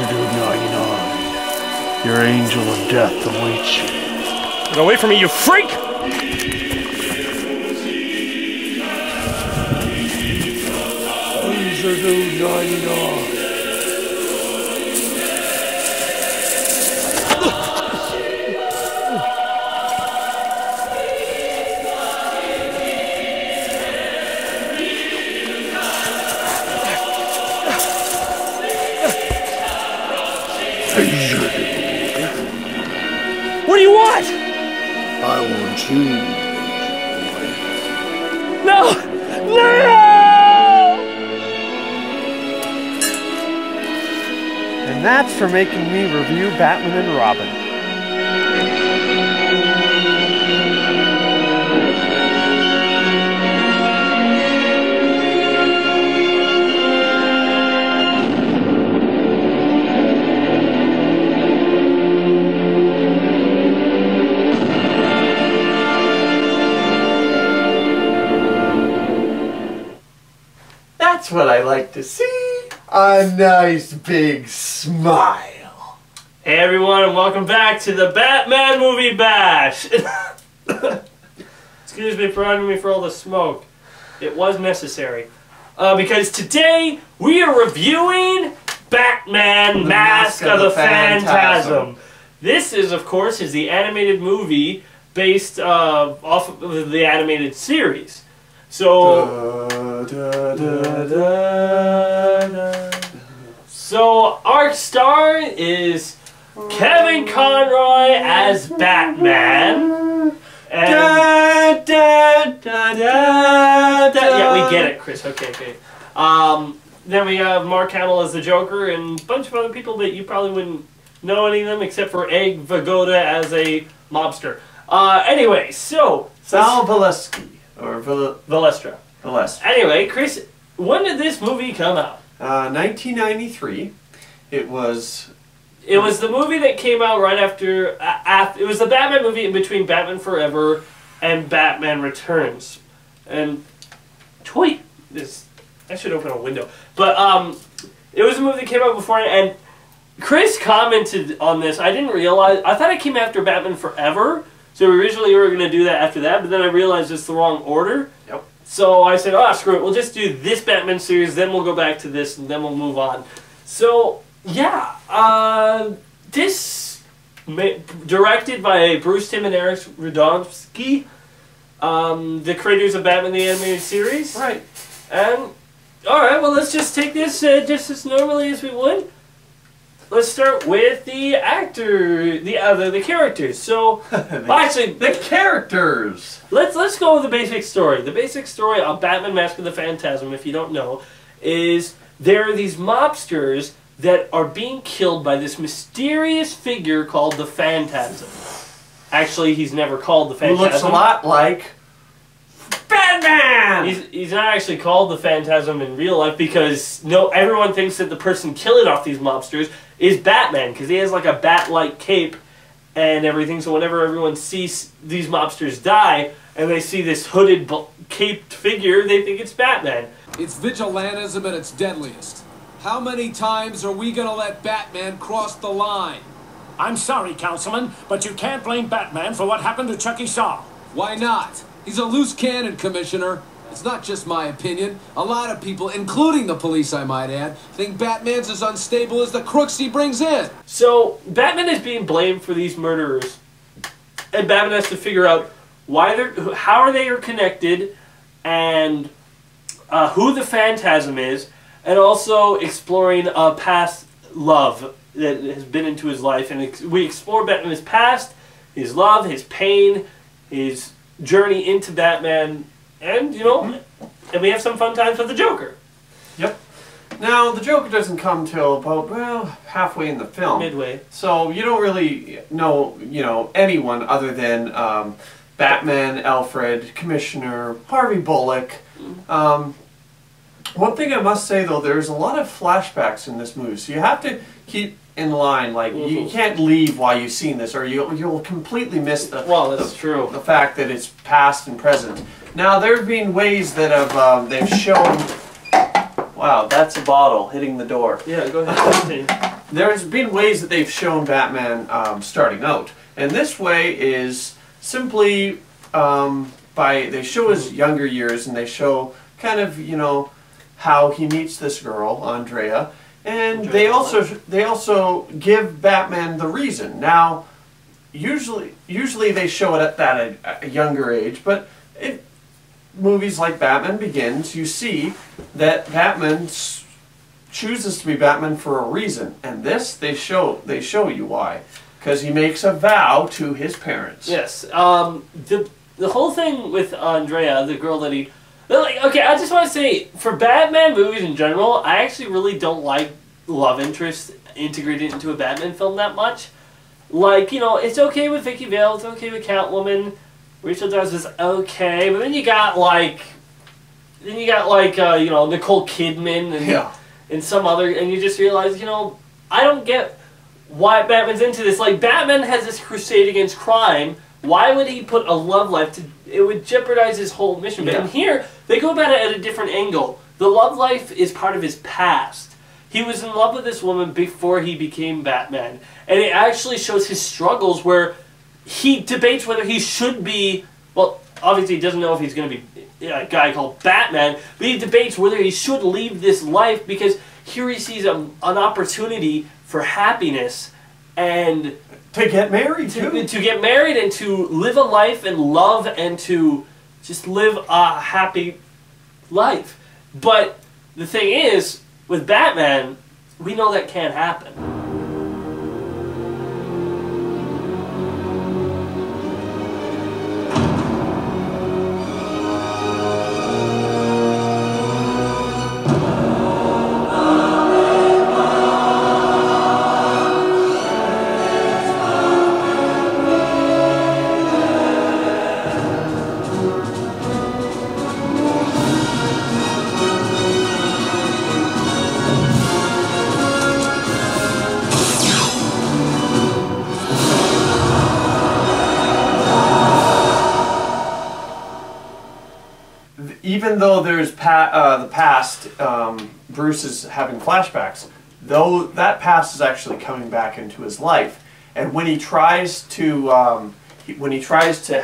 99. Your angel of death awaits you. Get away from me, you freak! Laser Dude 99. What do you want? I want you. No! No! And that's for making me review Batman and Robin. That's what I like to see. A nice big smile. Hey everyone, and welcome back to the Batman Movie Bash! Excuse me for running me for all the smoke. It was necessary. Because today we are reviewing Batman Mask of the Phantasm. This is, of course, the animated movie based off of the animated series. So, so our star is Kevin Conroy as Batman. And yeah, we get it, Chris. Okay. Then we have Mark Hamill as the Joker and a bunch of other people that you probably wouldn't know any of them except for Egg Vagoda as a mobster. Anyway, so Sal Valesky. Or Valestra. Anyway, Chris, when did this movie come out? 1993. It was the movie that came out right after. It was the Batman movie in between Batman Forever and Batman Returns. And tweet this. I should open a window. But it was a movie that came out before, and Chris commented on this. I didn't realize. I thought it came after Batman Forever. So originally we were going to do that after that, but then I realized it's the wrong order. Yep. So I said, oh, screw it. We'll just do this Batman series, then we'll go back to this, and then we'll move on. So, yeah. This, directed by Bruce Timm and Eric Radomski, the creators of Batman the Animated Series. Right. And, alright, well, let's just take this just as normally as we would. Let's start with the actor, the characters. So, actually, the characters. Let's go with the basic story. The basic story of Batman: Mask of the Phantasm, if you don't know, is there are these mobsters that are being killed by this mysterious figure called the Phantasm. Actually, he's never called the Phantasm. Who looks a lot like Batman! He's not actually called the Phantasm in real life because everyone thinks that the person killing off these mobsters is Batman because he has like a bat-like cape and everything. So whenever everyone sees these mobsters die and they see this hooded, caped figure, they think it's Batman. It's vigilantism at its deadliest. How many times are we gonna let Batman cross the line? I'm sorry, Councilman, but you can't blame Batman for what happened to Chucky Shaw. Why not? He's a loose cannon, Commissioner. It's not just my opinion. A lot of people, including the police I might add, think Batman's as unstable as the crooks he brings in. So, Batman is being blamed for these murderers. And Batman has to figure out how are they connected, and who the Phantasm is, and also exploring a past love that has been into his life. And we explore Batman's past, his love, his pain, his journey into Batman, and, and we have some fun times with the Joker. Yep. Now, the Joker doesn't come till about, halfway in the film. Midway. So you don't really know, anyone other than Batman, Alfred, Commissioner, Harvey Bullock. One thing I must say, though, there's a lot of flashbacks in this movie, so you have to keep in line. Like, you can't leave while you've seen this, or you'll completely miss the the fact that it's past and present. Now, there have been ways that they've shown. Wow, that's a bottle hitting the door. Yeah, go ahead. there's been ways that they've shown Batman starting out, and this way is simply they show his younger years, and they show kind of, you know, how he meets this girl, Andrea, and they also give Batman the reason. Now, usually they show it at a younger age, but movies like Batman Begins, you see that Batman chooses to be Batman for a reason, and this they show you why, because he makes a vow to his parents. Yes. The whole thing with Andrea, the girl that he. Like, okay, I just want to say, for Batman movies in general, I actually really don't like love interest integrated into a Batman film that much. Like, you know, it's okay with Vicky Vale, it's okay with Catwoman, Rachel Dawes is okay, but then you got like, you know, Nicole Kidman and some other, and you just realize, you know, I don't get why Batman's into this. Like, Batman has this crusade against crime. Why would he put a love life to? It would jeopardize his whole mission. But in here, they go about it at a different angle. The love life is part of his past. He was in love with this woman before he became Batman, and it actually shows his struggles where he debates whether he should be. Well, obviously, he doesn't know if he's going to be a guy called Batman, but he debates whether he should leave this life because here he sees an opportunity for happiness and. To get married, too. To get married and to live a life and love and to just live a happy life. But the thing is, with Batman, we know that can't happen. Even though there's the past, Bruce is having flashbacks, though that past is actually coming back into his life. And when he tries to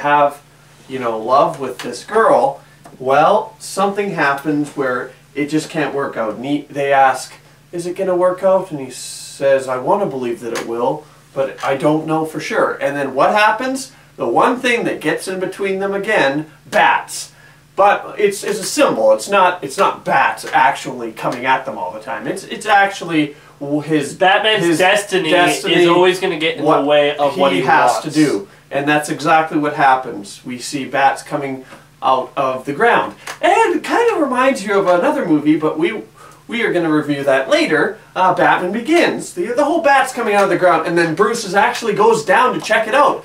have, you know, love with this girl, well, something happens where it just can't work out. And they ask, is it going to work out? And he says, I want to believe that it will, but I don't know for sure. And then what happens? The one thing that gets in between them again, bats. But it's a symbol. It's not bats actually coming at them all the time. It's actually his destiny is always going to get in the way of what he has wants to do, and that's exactly what happens. We see bats coming out of the ground, and it kind of reminds you of another movie, but we are going to review that later. Batman Begins. The whole bat's coming out of the ground, and then Bruce actually goes down to check it out.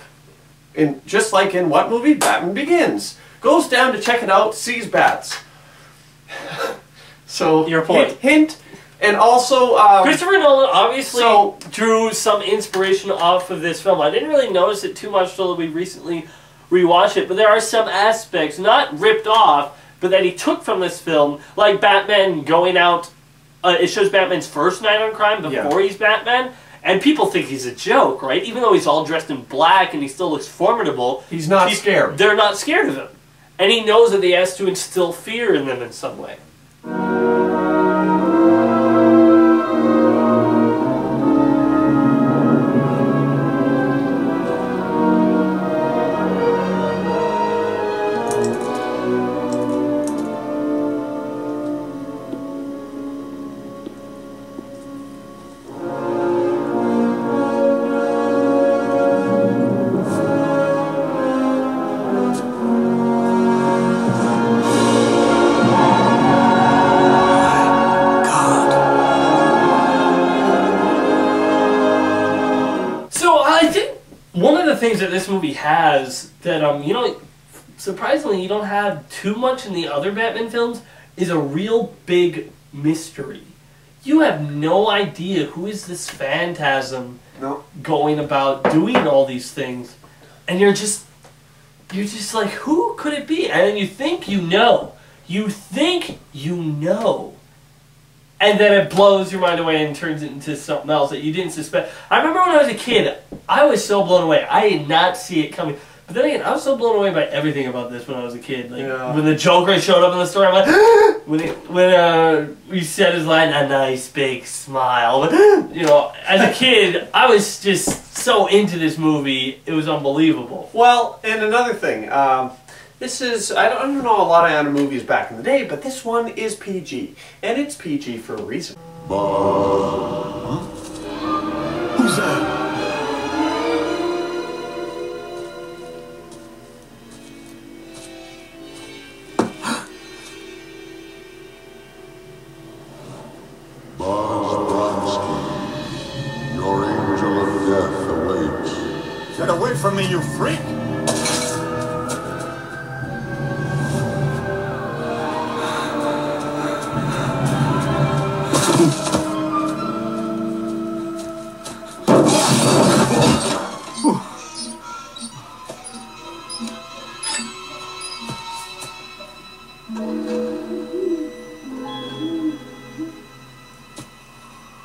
Just like in what movie? Batman Begins. Goes down to check it out, sees bats. So, your point. Hint. And also, Christopher Nolan obviously drew some inspiration off of this film. I didn't really notice it too much until we recently rewatched it, but there are some aspects, not ripped off, but that he took from this film, like Batman going out. It shows Batman's first night on crime before he's Batman. And people think he's a joke, right? Even though he's all dressed in black and he still looks formidable. He's not scared. They're not scared of him. And he knows that he has to instill fear in them in some way. Things that this movie has that you know, surprisingly you don't have too much in the other Batman films is a real big mystery. You have no idea who is this Phantasm going about doing all these things, and you're just like, who could it be? And you think you know, and then it blows your mind away and turns it into something else that you didn't suspect. I remember when I was a kid, I was so blown away. I did not see it coming. But then again, I was so blown away by everything about this when I was a kid. Like when the Joker showed up in the store, I'm like, when he said his line, "A nice big smile." You know, as a kid, I was just so into this movie. It was unbelievable. Well, and another thing, this is, I don't know a lot of anime movies back in the day, but this one is PG. And it's PG for a reason. Huh? Who's that? Your angel of death awaits. Get away from me, you freak!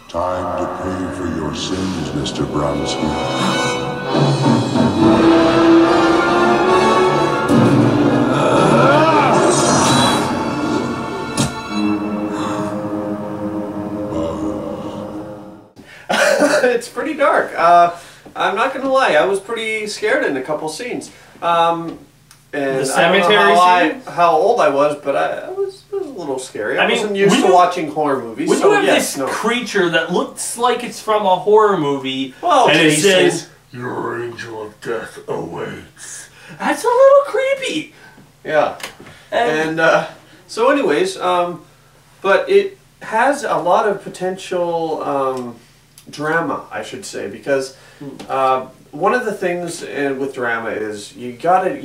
Time to pay for your sins, Mr. Bronsky. It's pretty dark. I'm not gonna lie, I was pretty scared in a couple scenes. And The cemetery I don't know scene? how old I was, but it was a little scary. I mean, wasn't used to watching horror movies. When so you have yes, this creature that looks like it's from a horror movie, well, and it Jason, says, Your angel of death awaits. that's a little creepy. yeah. And so anyways, but it has a lot of potential drama, I should say, because one of the things with drama is you gotta,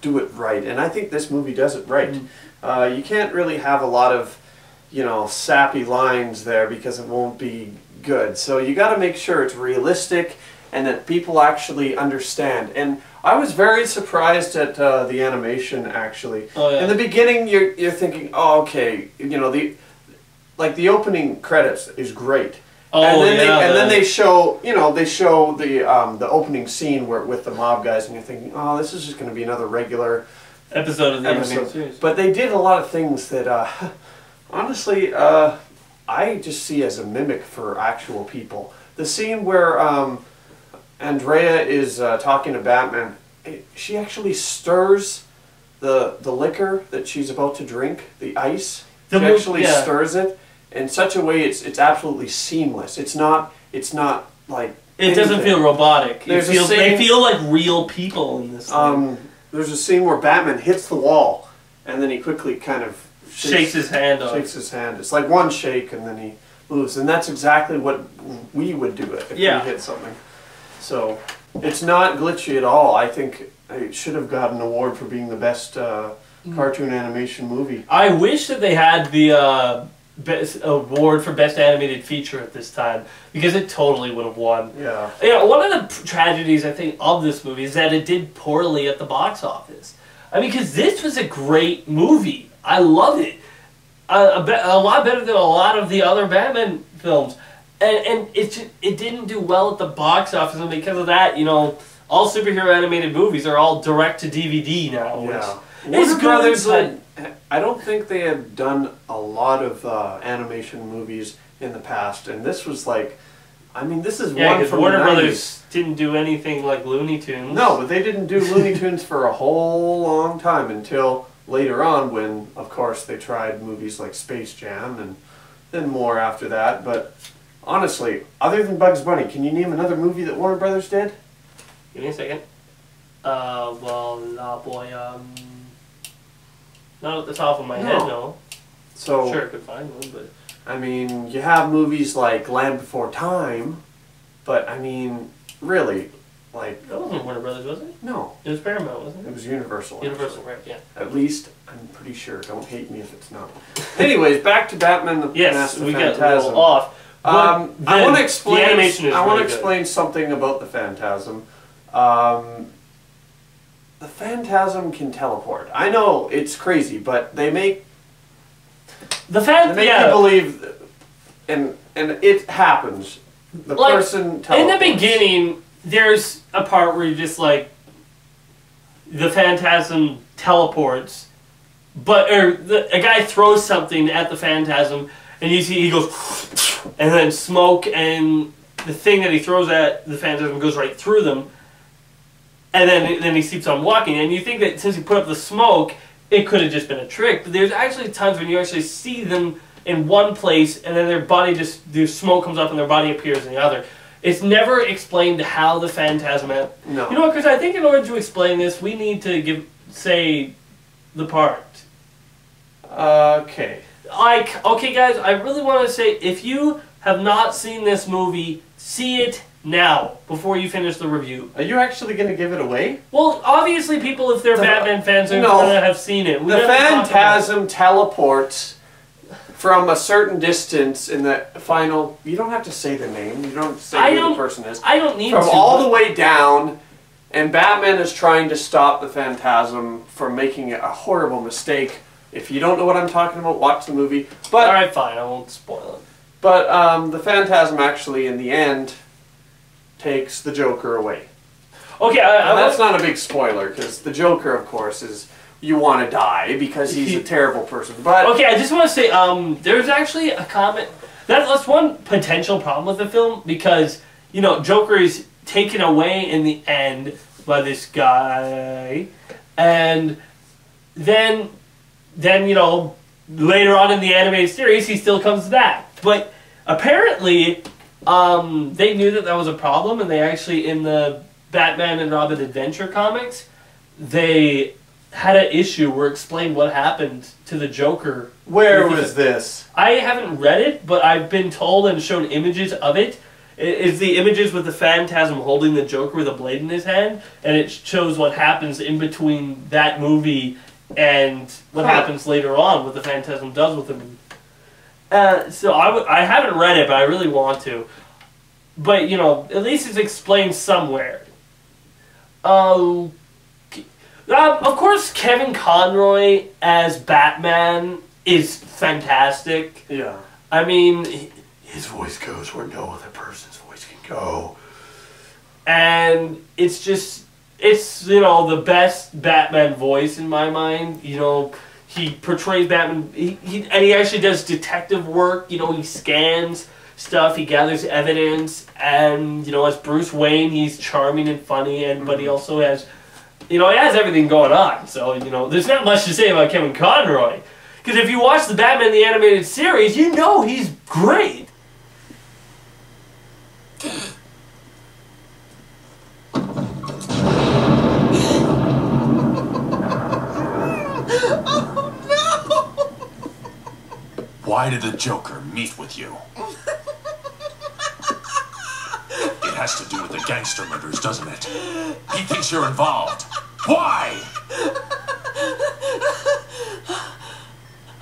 do it right. And I think this movie does it right. You can't really have a lot of, sappy lines there because it won't be good. So you gotta make sure it's realistic and that people actually understand. And I was very surprised at the animation, actually. Oh, yeah. In the beginning, you're thinking, oh, okay, the opening credits is great. Oh, and then yeah, then they show, they show the opening scene with the mob guys, and you're thinking, oh, this is just going to be another regular Episode of the animated series. But they did a lot of things that, honestly, I just see as a mimic for actual people. The scene where Andrea is talking to Batman, she actually stirs the liquor that she's about to drink, the ice. She actually stirs it in such a way it's absolutely seamless. It's not like it doesn't feel robotic. They feel like real people in this thing. There's a scene where Batman hits the wall, and then he quickly kind of shakes his hand off. Shakes his hand. It's like one shake, and then he moves. And that's exactly what we would do if we hit something. So it's not glitchy at all. I think it should have gotten an award for being the best cartoon animation movie. I wish that they had the best award for best animated feature at this time, because it totally would have won. Yeah. One of the tragedies I think of this movie is that it did poorly at the box office. I mean, because this was a great movie. I loved it. A lot better than a lot of the other Batman films. And it didn't do well at the box office, and because of that, all superhero animated movies are all direct to DVD now. Yeah. Warner Brothers, I don't think they had done a lot of animation movies in the past, and this was like, this is one from Warner the 90s. Brothers didn't do anything like Looney Tunes. No, but they didn't do Looney Tunes for a whole long time until later on, when, of course, they tried movies like Space Jam, and then more after that. But honestly, other than Bugs Bunny, can you name another movie that Warner Brothers did? Give me a second. Not at the top of my head, no. So sure, I could find one, but you have movies like Land Before Time, but really, like, that wasn't Warner Brothers, was it? No, it was Paramount, wasn't it? It was Universal. Universal, right? Yeah. At least I'm pretty sure. Don't hate me if it's not. Anyways, back to Batman: The Mask of we Phantasm. got a little off. I want to explain. The animation is I want to really explain something about the Phantasm. The Phantasm can teleport. I know it's crazy, but they make people believe and it happens. The like, person teleports. In the beginning, there's a part where you just like the Phantasm teleports, but a guy throws something at the Phantasm, and you see he goes, and then smoke and the thing that he throws at the Phantasm goes right through them, and then he keeps on walking, and you think that since he put up the smoke, it could have just been a trick, but there's actually times when you actually see them in one place, and then their smoke comes up and their body appears in the other. It's never explained how the Phantasm... No. You know what, Chris, I think in order to explain this, we need to say the part. Okay. Okay, guys, I really want to say, if you have not seen this movie, see it now, before you finish the review. Are you actually going to give it away? Well, obviously people, if they're Batman fans, are going to have seen it. The Phantasm teleports from a certain distance in the final... You don't have to say the name. You don't say who the person is. I don't need to. From all the way down, and Batman is trying to stop the Phantasm from making a horrible mistake. If you don't know what I'm talking about, watch the movie. But alright, fine. I won't spoil it. But the Phantasm actually, in the end, takes the Joker away. Okay, that's not a big spoiler, because the Joker, of course, is... You want to die, because he's a terrible person. But okay, I just want to say, there's actually a comment... That's one potential problem with the film, because, you know, Joker is taken away in the end by this guy, and then you know, later on in the animated series, he still comes back. But apparently, they knew that was a problem, and they actually, in the Batman and Robin Adventure comics, they had an issue where it explained what happened to the Joker. Where was this? I haven't read it, but I've been told and shown images of it. It's the images with the Phantasm holding the Joker with a blade in his hand, and it shows what happens in between that movie and what happens later on, what the Phantasm does with him. So I haven't read it, but I really want to. But, you know, at least it's explained somewhere. Of course, Kevin Conroy as Batman is fantastic. Yeah. I mean... His voice goes where no other person's voice can go. And it's just... It's, you know, the best Batman voice in my mind. You know, he portrays Batman... And he actually does detective work. You know, he scans stuff, he gathers evidence. And, you know, as Bruce Wayne, he's charming and funny. But he also has... You know, he has everything going on. So, you know, there's not much to say about Kevin Conroy. Because if you watch the Batman the Animated Series, you know he's great. Why did the Joker meet with you? It has to do with the gangster murders, doesn't it? He thinks you're involved. Why?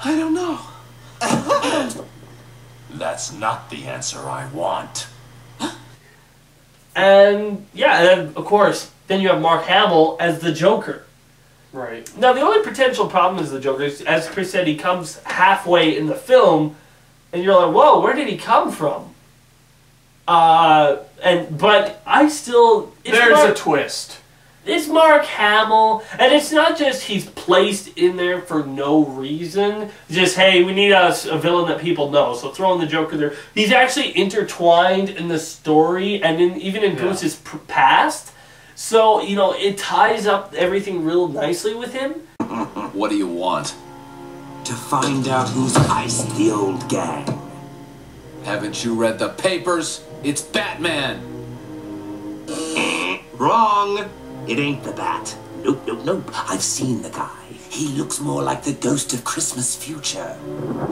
I don't know. That's not the answer I want. And, yeah, and of course, then you have Mark Hamill as the Joker. Right. Now, the only potential problem is the Joker. As Chris said, he comes halfway in the film, and you're like, whoa, where did he come from? But I still... There's a twist. It's Mark Hamill, and it's not just he's placed in there for no reason. Just, hey, we need a villain that people know, so throw in the Joker there. He's actually intertwined in the story, and even in Bruce's past. So, you know, it ties up everything real nicely with him. What do you want? To find out who's iced the old gang. Haven't you read the papers? It's Batman! Wrong! It ain't the Bat. Nope, nope, nope. I've seen the guy. He looks more like the ghost of Christmas future.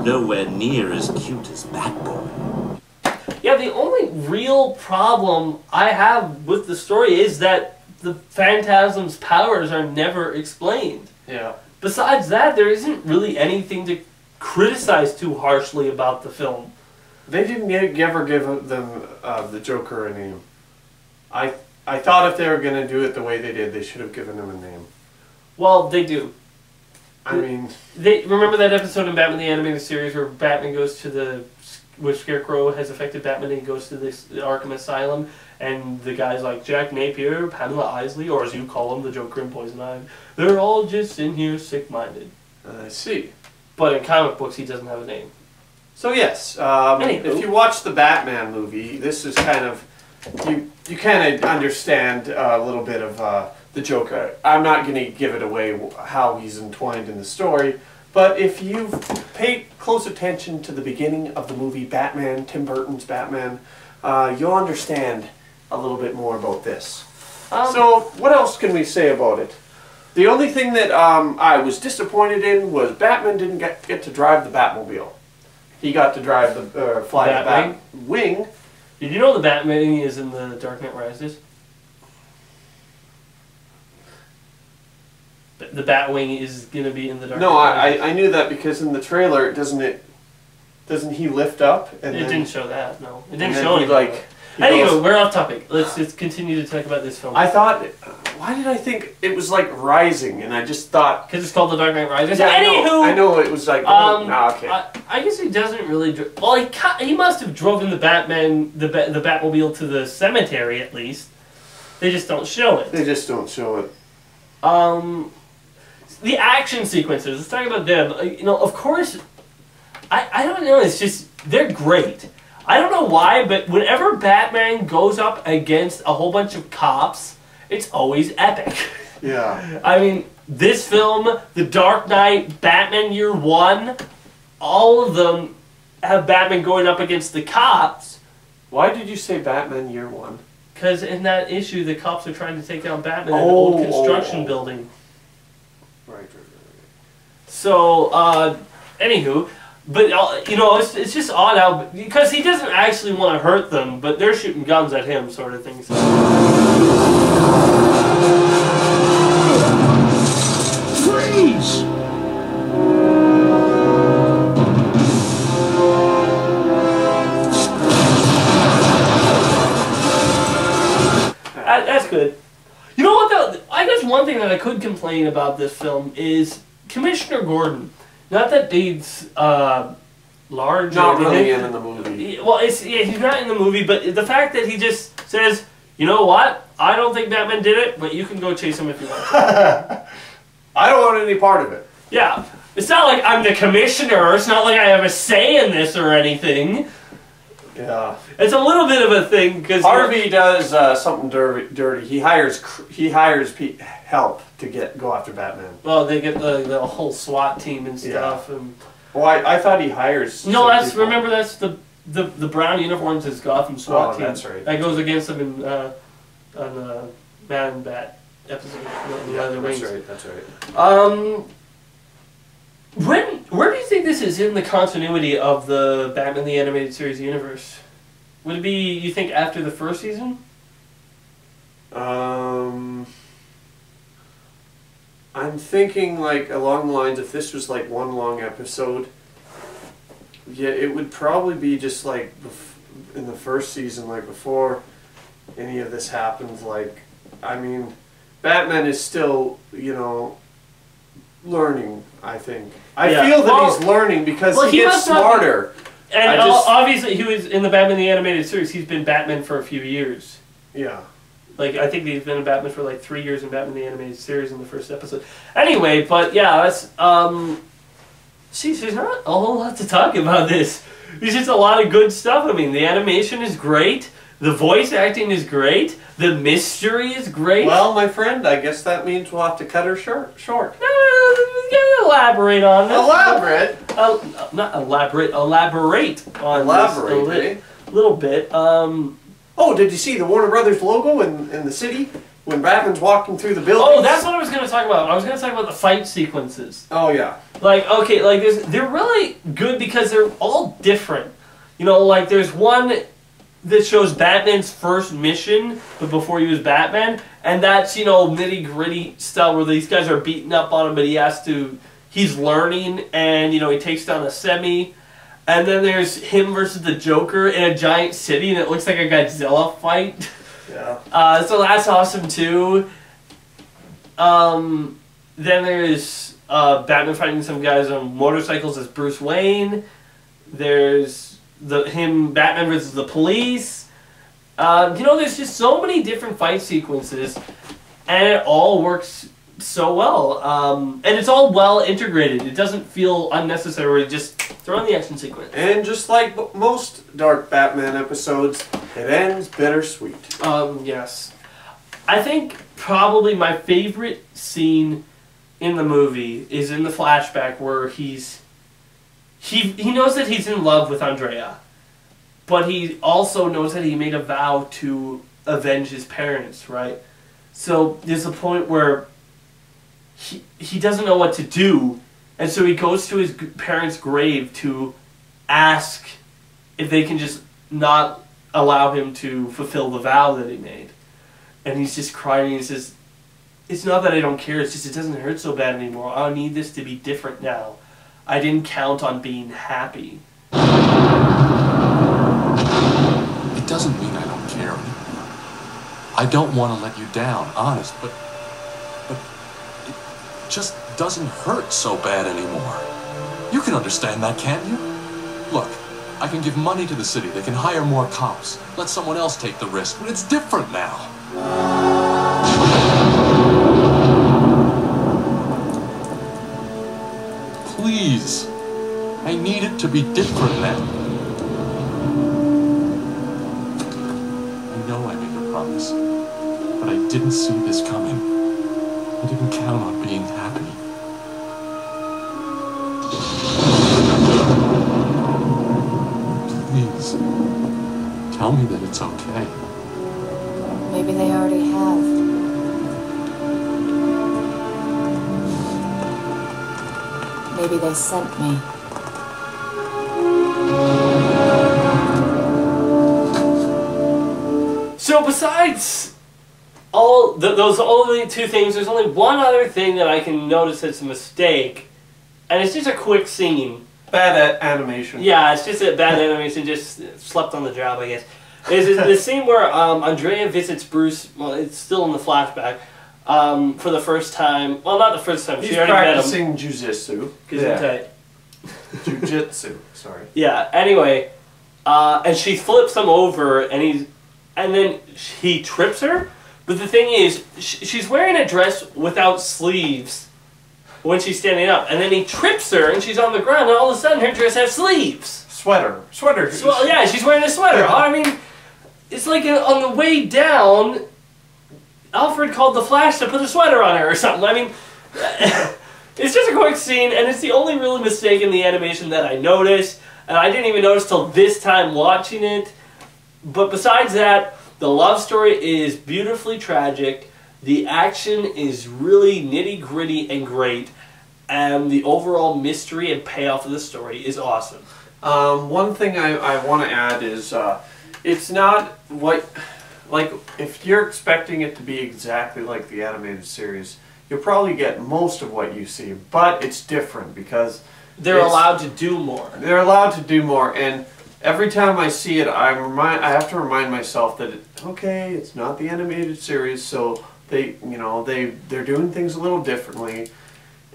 Nowhere near as cute as Batboy. Yeah, the only real problem I have with the story is that the Phantasm's powers are never explained. Yeah. Besides that, there isn't really anything to criticize too harshly about the film. They didn't ever give them the Joker a name. I thought if they were going to do it the way they did, they should have given him a name. Well, they do. I mean... Remember that episode in Batman the Animated Series where Batman goes to the which Scarecrow has affected Batman, and he goes to this Arkham Asylum, and the guys like Jack Napier, Pamela Isley, or as you call him, the Joker and Poison Ivy, they're all just in here sick-minded. I see. But in comic books, he doesn't have a name. So yes, if you watch the Batman movie, this is kind of, you kind of understand a little bit of the Joker. I'm not going to give it away how he's entwined in the story, but if you pay close attention to the beginning of the movie Batman, Tim Burton's Batman, you'll understand a little bit more about this. So what else can we say about it? The only thing that I was disappointed in was Batman didn't get to drive the Batmobile. He got to drive the fly the Batwing. Did you know the Batwing is in the Dark Knight Rises? The Batwing is gonna be in the Dark Knight Rises. I knew that because in the trailer, doesn't he lift up? And it then, didn't show that. No, it didn't and show anything. like. Anyway, we're off topic. Let's just continue to talk about this film. I thought, why did I think it was like Rising? And I just thought because it's called The Dark Knight Rises. Yeah, Anywho, I know it was like. Okay. I guess he doesn't really. Well, he must have driven the the Batmobile to the cemetery at least. They just don't show it. They just don't show it. The action sequences. Let's talk about them. You know, of course, I don't know. It's just they're great. I don't know why, but whenever Batman goes up against a whole bunch of cops, it's always epic. Yeah. I mean, this film, The Dark Knight, Batman Year One, all of them have Batman going up against the cops. Why did you say Batman Year One? Because in that issue, the cops are trying to take down Batman in an old construction building. Right. So, anywho... But, you know, it's just odd how... Because he doesn't actually want to hurt them, but they're shooting guns at him, sort of thing. So. Freeze! That's good. You know what, though? I guess one thing that I could complain about this film is Commissioner Gordon. Not that he's large. Not really in the movie. Well, he's not in the movie, but the fact that he just says, you know what? I don't think Batman did it, but you can go chase him if you want. I don't want any part of it. Yeah. It's not like I'm the commissioner. It's not like I have a say in this or anything. Yeah. It's a little bit of a thing because Harvey does something dirty. He hires help to go after Batman. Well, they get the whole SWAT team and stuff. Yeah. And well, I thought he hires. No, that's people. Remember that's the brown uniforms is Gotham SWAT team. That's right. That goes against them in on the Man and Bat episode. That's right. Where do you think this is in the continuity of the Batman the Animated Series universe? Would it be, you think, after the first season? I'm thinking like along the lines, if this was like one long episode, yeah, it would probably be just like in the first season, like before any of this happens. Like, I mean, Batman is still, you know, learning, I think. I feel that he's learning because he gets smarter. And obviously, he was in the Batman the Animated Series. He's been Batman for a few years. Yeah. Like, I think he's been a Batman for like 3 years in Batman the Animated Series in the first episode. Anyway, but yeah, that's, geez, there's not a whole lot to talk about this. There's just a lot of good stuff. I mean, the animation is great. The voice acting is great. The mystery is great. Well, my friend, I guess that means we'll have to cut her short. No, we gotta elaborate on this. Elaborate? Not elaborate. Elaborate on this a little bit. Oh, did you see the Warner Brothers logo in the city when Batman's walking through the building? Oh, that's what I was going to talk about. I was going to talk about the fight sequences. Oh, yeah. Like, okay, like they're really good because they're all different. You know, like there's one that shows Batman's first mission, but before he was Batman, and that's, you know, nitty-gritty style where these guys are beating up on him, but he's learning, and, you know, he takes down a semi. And then there's him versus the Joker in a giant city, and it looks like a Godzilla fight. Yeah. So that's awesome too. Then there's Batman fighting some guys on motorcycles as Bruce Wayne. There's Batman versus the police. There's just so many different fight sequences, and it all works so well. And it's all well integrated. It doesn't feel unnecessary to just throw in the action sequence. And just like most Dark Batman episodes, it ends bittersweet. Yes. I think probably my favorite scene in the movie is in the flashback where he knows that he's in love with Andrea, but he also knows that he made a vow to avenge his parents, right? So there's a point where he doesn't know what to do, and so he goes to his parents' grave to ask if they can just not allow him to fulfill the vow that he made. And he's just crying, and he says, "It's not that I don't care, it's just it doesn't hurt so bad anymore. I need this to be different now. I didn't count on being happy." It doesn't mean I don't care. I don't want to let you down, honest, but it just doesn't hurt so bad anymore. You can understand that, can't you? Look, I can give money to the city, they can hire more cops, let someone else take the risk, but it's different now. Please, I need it to be different now. I know I made a promise, but I didn't see this coming. I didn't count on being happy. Please, tell me that it's okay. Maybe they already have. Maybe they sent me. So besides those only two things, there's only one other thing that I can notice that's a mistake, and it's just a quick scene. Bad animation. Yeah, it's just a bad animation, just slept on the job, I guess. There's the scene where Andrea visits Bruce, well, it's still in the flashback, for the first time. Well, not the first time, He's she already met him. practicing jujitsu. Jujitsu, sorry. Yeah, anyway, and she flips him over, and then he trips her. But the thing is, she's wearing a dress without sleeves when she's standing up, and then he trips her, and she's on the ground, and all of a sudden her dress has sleeves. Sweater. Yeah, she's wearing a sweater. I mean, it's like on the way down, Alfred called the Flash to put a sweater on her or something. I mean, it's just a quick scene, and it's the only real mistake in the animation that I noticed, and I didn't even notice till this time watching it. But besides that, the love story is beautifully tragic, the action is really nitty-gritty and great, and the overall mystery and payoff of the story is awesome. One thing I want to add is, it's not if you're expecting it to be exactly like the animated series, you'll probably get most of what you see, but it's different because they're allowed to do more. They're allowed to do more, and every time I see it, I have to remind myself that it's not the animated series, so they're doing things a little differently.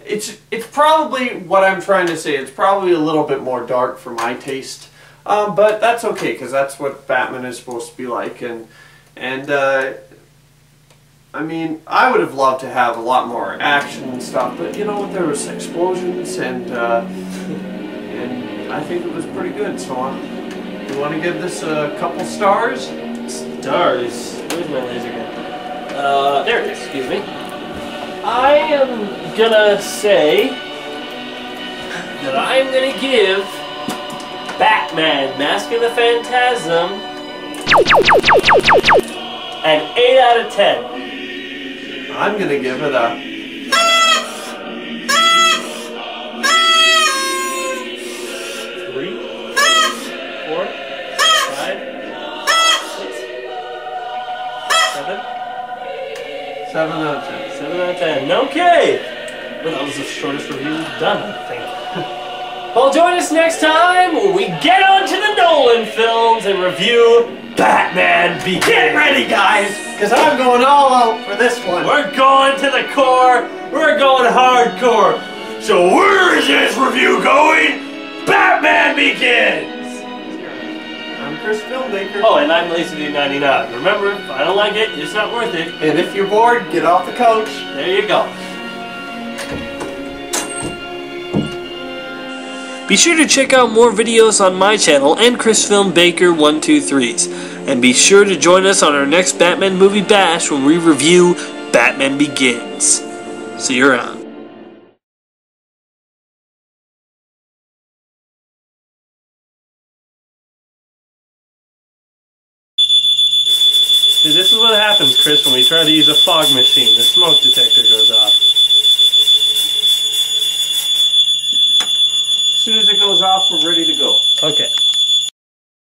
It's probably what I'm trying to say. It's probably a little bit more dark for my taste, but that's okay because that's what Batman is supposed to be like. And I mean, I would have loved to have a lot more action and stuff, but you know what? There was explosions and I think it was pretty good. So you want to give this a couple stars? Stars? Where's my laser gun? There it is. Excuse me. I am gonna say that I'm gonna give Batman Mask of the Phantasm an 8 out of 10. I'm gonna give it a 3, 4, 5, 6, 7. 7 out of 10. 7 out of 10. Okay! Well, that was the shortest review we've done, I think. Well, join us next time when we get onto the Nolan films and review Batman Begins. Get ready, guys, because I'm going all out for this one. We're going to the core. We're going hardcore. So where is this review going? Batman Begins! I'm Chris Filmmaker. Oh, and I'm LazyD99. Remember, if I don't like it, it's not worth it. And if you're bored, get off the couch. There you go. Be sure to check out more videos on my channel and Chris Film Baker 123's. And be sure to join us on our next Batman Movie Bash when we review Batman Begins. See you around. See, this is what happens, Chris, when we try to use a fog machine. The smoke detector goes off. As soon as it goes off, we're ready to go. Okay.